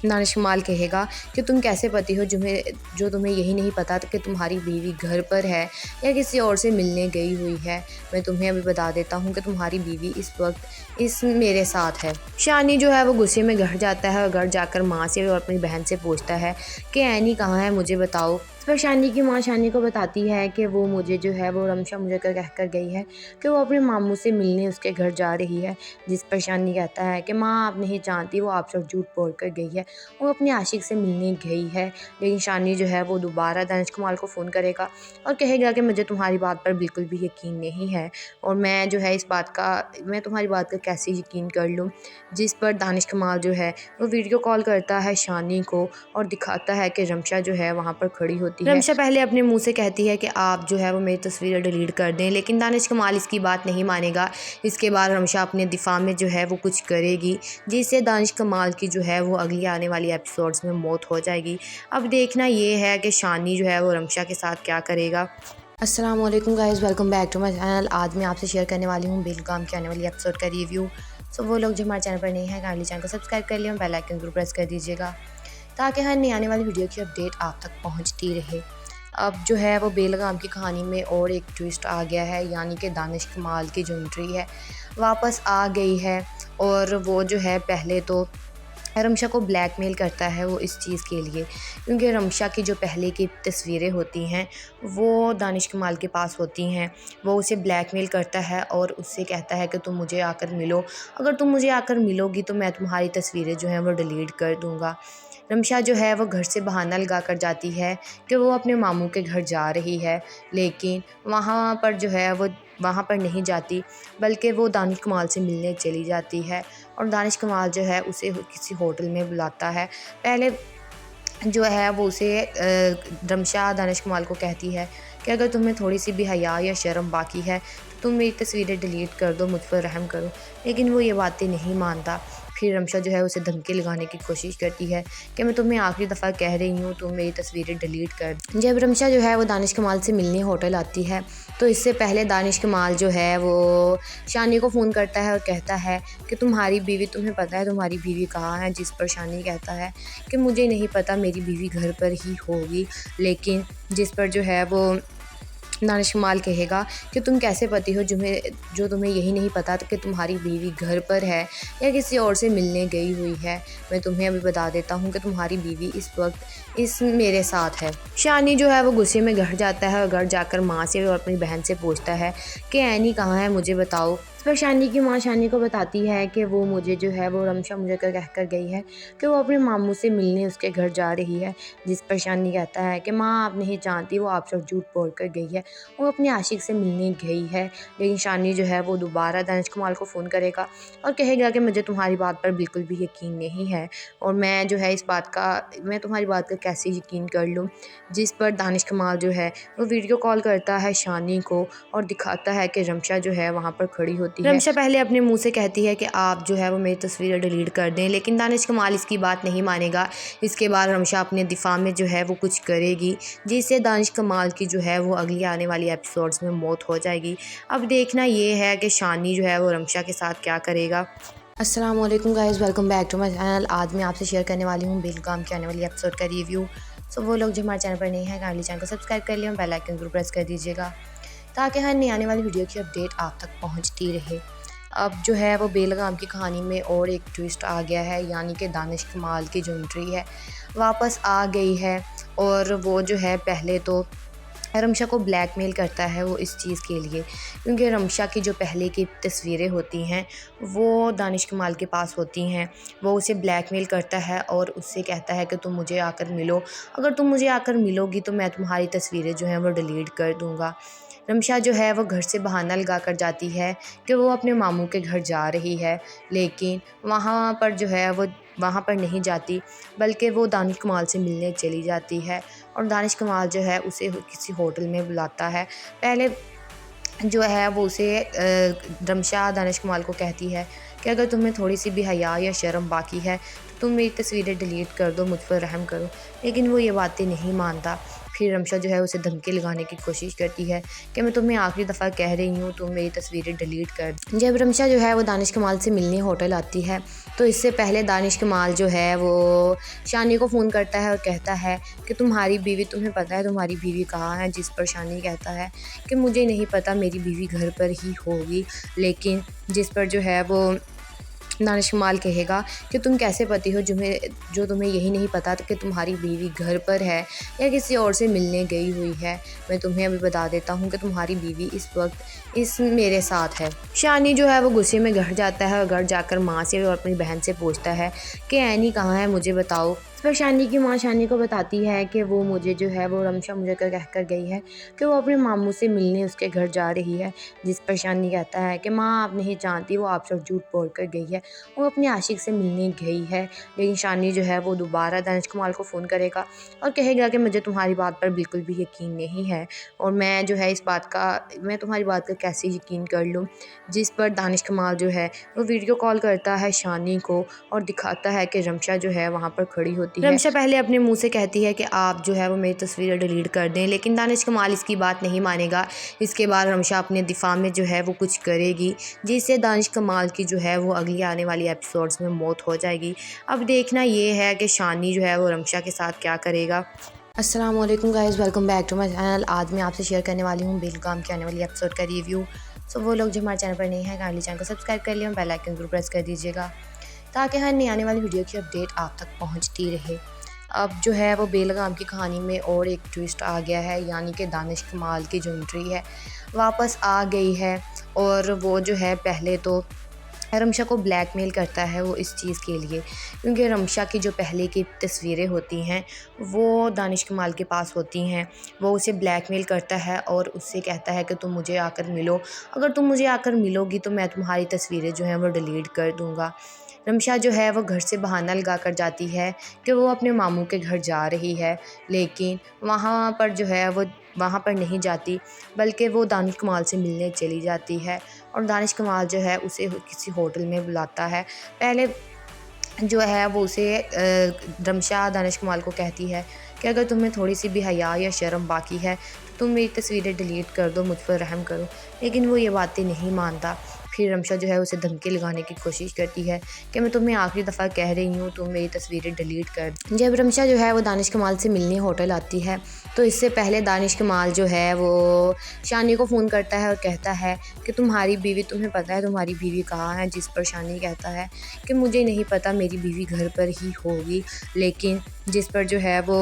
दानिश कमाल कहेगा कि तुम कैसे पति हो जो तुम्हें यही नहीं पता कि तुम्हारी बीवी घर पर है या किसी और से मिलने गई हुई है। मैं तुम्हें अभी बता देता हूँ कि तुम्हारी बीवी इस वक्त मेरे साथ है। शानी जो है वो गुस्से में घर जाता है और घर जाकर माँ से और अपनी बहन से पूछता है कि ऐनी कहाँ है, मुझे बताओ। इस पर शानी की माँ शानी को बताती है कि वो मुझे जो है वो रमशा मुझे कह कर गई है कि वो अपने मामू से मिलने उसके घर जा रही है। जिस पर शानी कहता है कि माँ आप नहीं जानती, वो आपसे झूठ बोल कर गई है, वो अपने आशिक से मिलने गई है। लेकिन शानी जो है वो दोबारा दानिश कमाल को फ़ोन करेगा और कहेगा कि मुझे तुम्हारी बात पर बिल्कुल भी यकीन नहीं है और मैं जो है मैं तुम्हारी बात का कैसे यकीन कर लूँ। जिस पर दानिश कमाल जो है वो वीडियो कॉल करता है शानी को और दिखाता है कि रमशा जो है वहाँ पर खड़ी होती है। रमशा पहले अपने मुँह से कहती है कि आप जो है वो मेरी तस्वीरें डिलीट कर दें, लेकिन दानिश कमाल इसकी बात नहीं मानेगा। इसके बाद रमशा अपने दिफा में जो है वो कुछ करेगी जिससे दानिश कमाल की जो है वो अगली आने वाली एपिसोड्स में मौत हो जाएगी। अब देखना ये है कि शानी जो है वो रमशा के साथ क्या करेगा। अस्सलाम वालेकुम guys, welcome back to my channel. आज मैं आपसे शेयर करने वाली हूँ बेलगाम की आने वाली एपिसोड का रिव्यू। सो वो लोग जो हमारे चैनल पर नहीं है काइंडली चैनल को सब्सक्राइब कर लिया, बेल आइकन जरूर प्रेस कर दीजिएगा ताकि हर नई आने वाली वीडियो की अपडेट आप तक पहुँचती रहे। अब जो है वो बेलगाम की कहानी में और एक ट्विस्ट आ गया है, यानी कि दानिश कमाल की जो एंट्री है वापस आ गई है। और वो जो है पहले तो रमशा को ब्लैकमेल करता है वो इस चीज़ के लिए, क्योंकि रमशा की जो पहले की तस्वीरें होती हैं वो दानिश कमाल के पास होती हैं। वो उसे ब्लैकमेल करता है और उससे कहता है कि तुम मुझे आकर मिलो, अगर तुम मुझे आकर मिलोगी तो मैं तुम्हारी तस्वीरें जो हैं वो डिलीट कर दूँगा। रमशा जो है वो घर से बहाना लगा कर जाती है कि वो अपने मामू के घर जा रही है, लेकिन वहाँ पर जो है वो वहाँ पर नहीं जाती, बल्कि वो दानिश कमाल से मिलने चली जाती है। और दानिश कमाल जो है उसे किसी होटल में बुलाता है। पहले जो है वो उसे रमशा दानिश कमाल को कहती है कि अगर तुम्हें थोड़ी सी भी हया या शर्म बाकी है तो तुम मेरी तस्वीरें डिलीट कर दो, मुझ पर रहम करो। लेकिन वो ये बातें नहीं मानता। फिर रमशा जो है उसे धमकी लगाने की कोशिश करती है कि मैं तुम्हें आखिरी दफ़ा कह रही हूँ, तुम मेरी तस्वीरें डिलीट कर दो। जब रमशा जो है वो दानिश कमाल से मिलने होटल आती है तो इससे पहले दानिश कमाल जो है वो शानी को फ़ोन करता है और कहता है कि तुम्हारी बीवी, तुम्हें पता है तुम्हारी बीवी कहाँ है। जिस पर शानी कहता है कि मुझे नहीं पता, मेरी बीवी घर पर ही होगी। लेकिन जिस पर जो है वो दानिश कमाल कहेगा कि तुम कैसे पति हो जो तुम्हें यही नहीं पता कि तुम्हारी बीवी घर पर है या किसी और से मिलने गई हुई है। मैं तुम्हें अभी बता देता हूँ कि तुम्हारी बीवी इस वक्त मेरे साथ है। शानी जो है वो गुस्से में घर जाता है और घर जाकर माँ से और अपनी बहन से पूछता है कि ऐनी कहाँ है, मुझे बताओ। इस पर शानी की माँ शानी को बताती है कि वो मुझे जो है वो रमशा मुझे कह कर गई है कि वो अपने मामू से मिलने उसके घर जा रही है। जिस पर शानी कहता है कि माँ आप नहीं जानती, वो आपसे झूठ बोल कर गई है, वो अपने आशिक से मिलने गई है। लेकिन शानी जो है वो दोबारा दानिश कमाल को फ़ोन करेगा और कहेगा कि मुझे तुम्हारी बात पर बिल्कुल भी यकीन नहीं है और मैं जो है मैं तुम्हारी बात का कैसे यकीन कर लूँ। जिस पर दानिश कमाल जो है वो वीडियो कॉल करता है शानी को और दिखाता है कि रमशा जो है वहाँ पर खड़ी होती है। रमशा पहले अपने मुँह से कहती है कि आप जो है वो मेरी तस्वीरें डिलीट कर दें, लेकिन दानिश कमाल इसकी बात नहीं मानेगा। इसके बाद रमशा अपने दिफा में जो है वो कुछ करेगी जिससे दानिश कमाल की जो है वो अगली आने वाली एपिसोड्स में मौत हो जाएगी। अब देखना ये है कि शानी जो है वो रमशा के साथ क्या करेगा। अस्सलाम वालेकुम guys, welcome back to my channel. आज मैं आपसे शेयर करने वाली हूँ बेलगाम की आने वाली एपिसोड का रिव्यू। सो वो लोग जो हमारे चैनल पर नहीं है काइंडली चैनल को सब्सक्राइब कर लिया, बेल आइकन जरूर प्रेस कर दीजिएगा ताकि हर नई आने वाली वीडियो की अपडेट आप तक पहुँचती रहे। अब जो है वो बेलगाम की कहानी में और एक ट्विस्ट आ गया है, यानी कि दानिश कमाल की जो एंट्री है वापस आ गई है। और वो जो है पहले तो रमशा को ब्लैकमेल करता है वो इस चीज़ के लिए, क्योंकि रमशा की जो पहले की तस्वीरें होती हैं वो दानिश कमाल के पास होती हैं। वो उसे ब्लैकमेल करता है और उससे कहता है कि तुम मुझे आकर मिलो, अगर तुम मुझे आकर मिलोगी तो मैं तुम्हारी तस्वीरें जो हैं वो डिलीट कर दूँगा। रमशा जो है वो घर से बहाना लगा कर जाती है कि वो अपने मामू के घर जा रही है, लेकिन वहाँ पर जो है वो वहाँ पर नहीं जाती, बल्कि वो दानिश कमाल से मिलने चली जाती है। और दानिश कमाल जो है उसे किसी होटल में बुलाता है। पहले जो है वो उसे रमशा दानिश कमाल को कहती है कि अगर तुम्हें थोड़ी सी भी हया या शर्म बाकी है तो तुम मेरी तस्वीरें डिलीट कर दो, मुझ पर रहम करो। लेकिन वो ये बातें नहीं मानता। फिर रमशा जो है उसे धमकी लगाने की कोशिश करती है कि मैं तुम्हें आखिरी दफ़ा कह रही हूँ, तुम मेरी तस्वीरें डिलीट कर दो। जब रमशा जो है वो दानिश कमाल से मिलने होटल आती है तो इससे पहले दानिश कमाल जो है वो शानी को फ़ोन करता है और कहता है कि तुम्हारी बीवी, तुम्हें पता है तुम्हारी बीवी कहाँ है। जिस पर शानी कहता है कि मुझे नहीं पता, मेरी बीवी घर पर ही होगी। लेकिन जिस पर जो है वो दानिश कमाल कहेगा कि तुम कैसे पति हो जो तुम्हें यही नहीं पता कि तुम्हारी बीवी घर पर है या किसी और से मिलने गई हुई है। मैं तुम्हें अभी बता देता हूँ कि तुम्हारी बीवी इस वक्त मेरे साथ है। शानी जो है वो गुस्से में घर जाता है और घर जाकर माँ से और अपनी बहन से पूछता है कि ऐनी कहाँ है, मुझे बताओ। इस पर शानी की माँ शानी को बताती है कि वो मुझे जो है वो रमशा मुझे कह कर गई है कि वो अपने मामू से मिलने उसके घर जा रही है। जिस पर शानी कहता है कि माँ आप नहीं जानती, वो आपसे झूठ बोल कर गई है, वो अपने आशिक से मिलने गई है। लेकिन शानी जो है वो दोबारा दानिश कमाल को फ़ोन करेगा और कहेगा कि मुझे तुम्हारी बात पर बिल्कुल भी यकीन नहीं है और मैं जो है मैं तुम्हारी बात का कैसे यकीन कर लूँ। जिस पर दानिश कमाल जो है वो वीडियो कॉल करता है शानी को और दिखाता है कि रमशा जो है वहाँ पर खड़ी होती है। रमशा पहले अपने मुंह से कहती है कि आप जो है वो मेरी तस्वीरें डिलीट कर दें, लेकिन दानिश कमाल इसकी बात नहीं मानेगा। इसके बाद रमशा अपने दिफा में जो है वो कुछ करेगी जिससे दानिश कमाल की जो है वो अगली आने वाली एपिसोड्स में मौत हो जाएगी। अब देखना ये है कि शानी जो है वो रमशा के साथ क्या करेगा। अस्सलाम वालेकुम guys, welcome back to my channel. आज मैं आपसे शेयर करने वाली हूँ बेलगाम की आने वाली एपिसोड का रिव्यू। सो वो लोग जो हमारे चैनल पर नहीं है काइंडली चैनल को सब्सक्राइब कर लिया और बेल आइकन जरूर प्रेस कर दीजिएगा ताकि हर नई आने वाली वीडियो की अपडेट आप तक पहुँचती रहे। अब जो है वो बेलगाम की कहानी में और एक ट्विस्ट आ गया है, यानी कि दानिश कमाल की जो एंट्री है वापस आ गई है। और वो जो है पहले तो रमशा को ब्लैकमेल करता है वो इस चीज़ के लिए, क्योंकि रमशा की जो पहले की तस्वीरें होती हैं वो दानिश कमाल के पास होती हैं। वो उसे ब्लैकमेल करता है और उससे कहता है कि तुम मुझे आकर मिलो, अगर तुम मुझे आकर मिलोगी तो मैं तुम्हारी तस्वीरें जो हैं वो डिलीट कर दूँगा। रमशा जो है वो घर से बहाना लगा कर जाती है कि वो अपने मामू के घर जा रही है, लेकिन वहाँ पर जो है वो वहाँ पर नहीं जाती, बल्कि वो दानिश कमाल से मिलने चली जाती है। और दानिश कमाल जो है उसे किसी होटल में बुलाता है। पहले जो है वो उसे रमशा दानिश कमाल को कहती है कि अगर तुम्हें थोड़ी सी भी हया या शर्म बाकी है तो तुम मेरी तस्वीरें डिलीट कर दो, मुझ पर रहम करो। लेकिन वो ये बातें नहीं मानता। फिर रमशा जो है उसे धमकी लगाने की कोशिश करती है कि मैं तुम्हें आखिरी दफ़ा कह रही हूँ, तुम मेरी तस्वीरें डिलीट कर दो। जब रमशा जो है वो दानिश कमाल से मिलने होटल आती है तो इससे पहले दानिश कमाल जो है वो शानी को फ़ोन करता है और कहता है कि तुम्हारी बीवी, तुम्हें पता है तुम्हारी बीवी कहाँ है। जिस पर शानी कहता है कि मुझे नहीं पता, मेरी बीवी घर पर ही होगी। लेकिन जिस पर जो है वो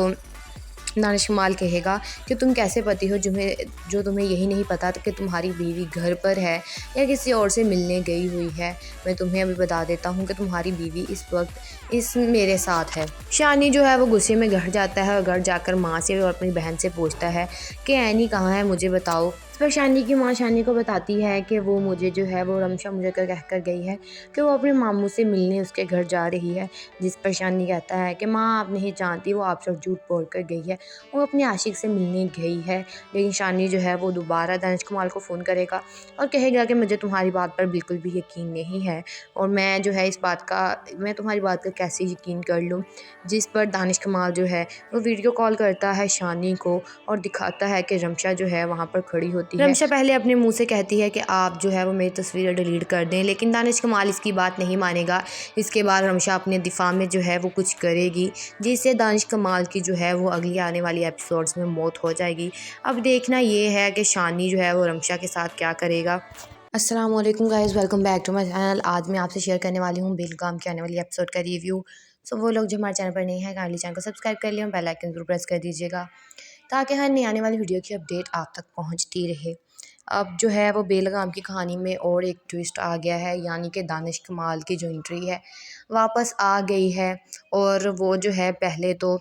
दानिश कमाल कहेगा कि तुम कैसे पति हो जो तुम्हें यही नहीं पता कि तुम्हारी बीवी घर पर है या किसी और से मिलने गई हुई है। मैं तुम्हें अभी बता देता हूँ कि तुम्हारी बीवी इस वक्त मेरे साथ है। शानी जो है वो गुस्से में घर जाता है और घर जाकर माँ से और अपनी बहन से पूछता है कि ऐनी कहाँ है, मुझे बताओ। इस पर शानी की माँ शानी को बताती है कि वो मुझे जो है वो रमशा मुझे कह कर गई है कि वो अपने मामू से मिलने उसके घर जा रही है। जिस पर शानी कहता है कि माँ आप नहीं जानती, वो आपसे झूठ बोल कर गई है, वो अपने आशिक से मिलने गई है। लेकिन शानी जो है वो दोबारा दानिश कमाल को फ़ोन करेगा और कहेगा कि मुझे तुम्हारी बात पर बिल्कुल भी यकीन नहीं है और मैं जो है मैं तुम्हारी बात का कैसे यकीन कर लूँ। जिस पर दानिश कमाल जो है वो वीडियो कॉल करता है शानी को और दिखाता है कि रमशा जो है वहाँ पर खड़ी होती है। रमशा पहले अपने मुंह से कहती है कि आप जो है वो मेरी तस्वीरें डिलीट कर दें, लेकिन दानिश कमाल इसकी बात नहीं मानेगा। इसके बाद रमशा अपने दिफा में जो है वो कुछ करेगी जिससे दानिश कमाल की जो है वो अगली आने वाली एपिसोड्स में मौत हो जाएगी। अब देखना ये है कि शानी जो है वो रमशा के साथ क्या करेगा। अस्सलाम वालेकुम guys, welcome back to my channel. आज मैं आपसे शेयर करने वाली हूँ बेलगाम की आने वाली एपिसोड का रिव्यू। सो वो लोग जो हमारे चैनल पर नहीं है काइंडली चैनल को सब्सक्राइब कर लिया और बेल आइकन जरूर प्रेस कर दीजिएगा ताकि हर नई आने वाली वीडियो की अपडेट आप तक पहुँचती रहे। अब जो है वो बेलगाम की कहानी में और एक ट्विस्ट आ गया है, यानी कि दानिश कमाल की जो एंट्री है वापस आ गई है। और वो जो है पहले तो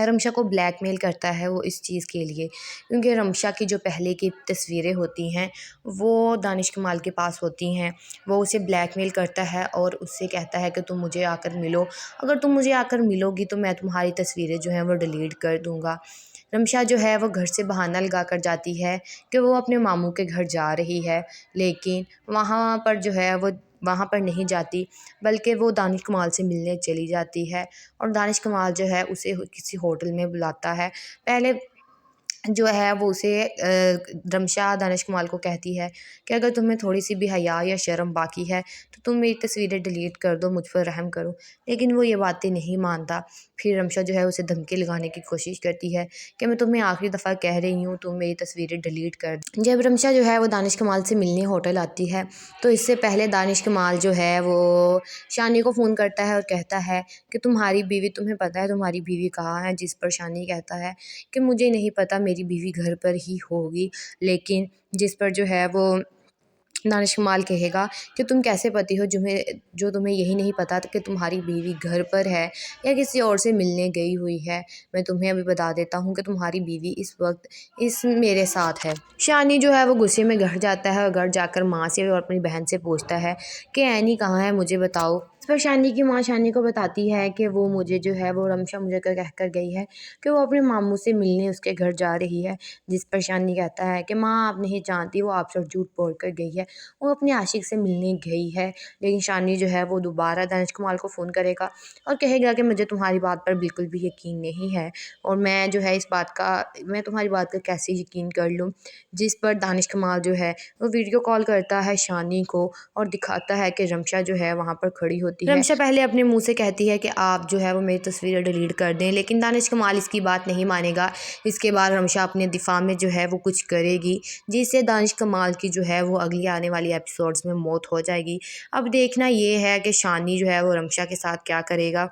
रमशा को ब्लैकमेल करता है वो इस चीज़ के लिए, क्योंकि रमशा की जो पहले की तस्वीरें होती हैं वो दानिश कमाल के पास होती हैं। वो उसे ब्लैकमेल करता है और उससे कहता है कि तुम मुझे आकर मिलो, अगर तुम मुझे आकर मिलोगी तो मैं तुम्हारी तस्वीरें जो हैं वो डिलीट कर दूँगा। रमशा जो है वो घर से बहाना लगा कर जाती है कि वो अपने मामू के घर जा रही है, लेकिन वहाँ पर जो है वो वहाँ पर नहीं जाती, बल्कि वो दानिश कमाल से मिलने चली जाती है। और दानिश कमाल जो है उसे किसी होटल में बुलाता है। पहले जो है वो उसे रमशा दानिश कमाल को कहती है कि अगर तुम्हें थोड़ी सी भी हया या शर्म बाकी है तो तुम मेरी तस्वीरें डिलीट कर दो, मुझ पर रहम करो। लेकिन वो ये बातें नहीं मानता। फिर रमशा जो है उसे धमकी लगाने की कोशिश करती है कि मैं तुम्हें आखिरी दफ़ा कह रही हूँ, तुम मेरी तस्वीरें डिलीट कर दो। जब रमशा जो है वो दानिश कमाल से मिलने होटल आती है तो इससे पहले दानिश कमाल जो है वो शानी को फ़ोन करता है और कहता है कि तुम्हारी बीवी, तुम्हें पता है तुम्हारी बीवी कहाँ है? जिस पर शानी कहता है कि मुझे नहीं पता, मेरी बीवी घर पर ही होगी। लेकिन जिस पर जो है वो दानिश कमाल कहेगा कि तुम कैसे पति हो जो तुम्हें यही नहीं पता कि तुम्हारी बीवी घर पर है या किसी और से मिलने गई हुई है। मैं तुम्हें अभी बता देता हूँ कि तुम्हारी बीवी इस वक्त इस मेरे साथ है। शानी जो है वो गुस्से में घर जाता है और घर जाकर माँ से और अपनी बहन से पूछता है कि ऐनी कहाँ है, मुझे बताओ। इस पर शानी की माँ शानी को बताती है कि वो मुझे जो है वो रमशा मुझे कह कर गई है कि वो अपने मामू से मिलने उसके घर जा रही है। जिस पर शानी कहता है कि माँ आप नहीं जानती, वो आपसे झूठ बोल कर गई है, वो अपने आशिक से मिलने गई है। लेकिन शानी जो है वो दोबारा दानिश कमाल को फ़ोन करेगा और कहेगा कि मुझे तुम्हारी बात पर बिल्कुल भी यकीन नहीं है और मैं जो है मैं तुम्हारी बात का कैसे यकीन कर लूँ। जिस पर दानिश कमाल जो है वो वीडियो कॉल करता है शानी को और दिखाता है कि रमशा जो है वहाँ पर खड़ी होती है। रमशा पहले अपने मुँह से कहती है कि आप जो है वो मेरी तस्वीरें डिलीट कर दें, लेकिन दानिश कमाल इसकी बात नहीं मानेगा। इसके बाद रमशा अपने दिफा में जो है वो कुछ करेगी जिससे दानिश कमाल की जो है वो अगली आने वाली एपिसोड्स में मौत हो जाएगी। अब देखना ये है कि शानी जो है वो रमशा के साथ क्या करेगा।